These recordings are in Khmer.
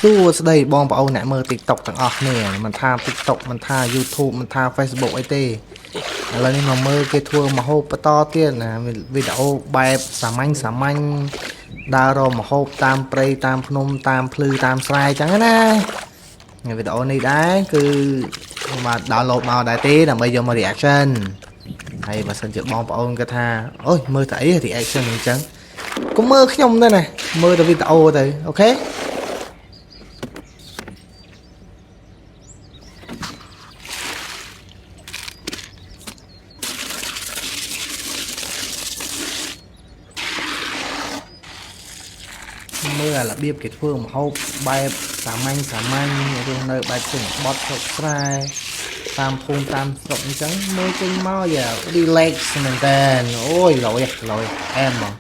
ស្ដីបងប្អូនអ្នកមើល TikTok ទាំងអស់គ្នាមិនថា TikTok មិនថា YouTube មិនថា Facebook អីទេឥឡូវនេះមកមើលគេធ្វើម្ហូបបន្តទៀតណាវីដេអូបែបសាមញ្ញដើររកម្ហូបតាមព្រៃតាមភ្នំតាមភ្លឺតាមស្រែចឹងណាវីដេអូនេះដែរគឺមក download មកដែរទេដើម្បីយកមក reaction ហើយបើសិនជាបងប្អូនគាត់ថាអូយមើលតែអី reaction អញ្ចឹងកុំមើលខ្ញុំទៅណាមើលតែវីដេអូទៅអូខេមើលរបៀបគេធ្វើម្ហូបបែបសាមញ្ញរស់នៅបែបជនបទស្រុកស្រែតាមភូមិតាមស្រុកអញ្ចឹងមើលចេញមកយ៉ា relax មែនតើអូយឡយអែមបង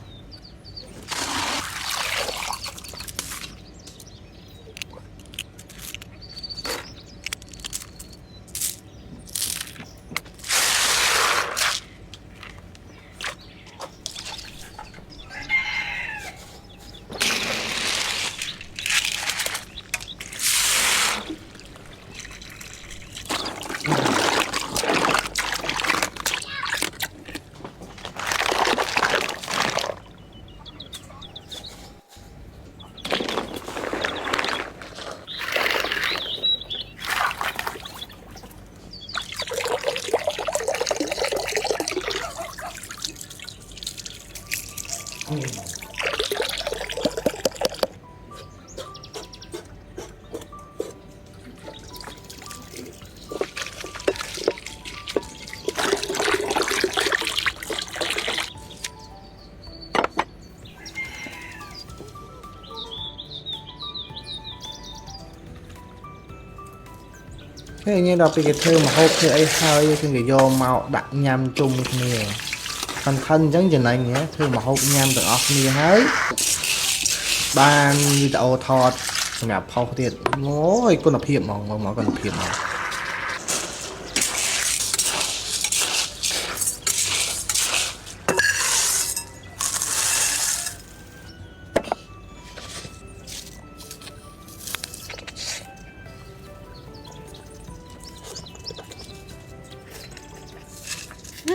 ពេលញ៉ាំដល់ពេលគេធ្វើម្ហូបធ្វើអីហើយគឺគេយកមកដាក់ញ៉ាំជុំគ្នាខិនអញ្ចឹងចំណេញធ្វើម្ហូបញ៉ាំទាំងអស់គ្នាហើយបានវីដេអូថតសម្រាប់ផុសទៀតអូយគុណភាពហ្មងគុណភាពហ្មង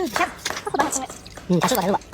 看，他回答好像，他说咋的了吧？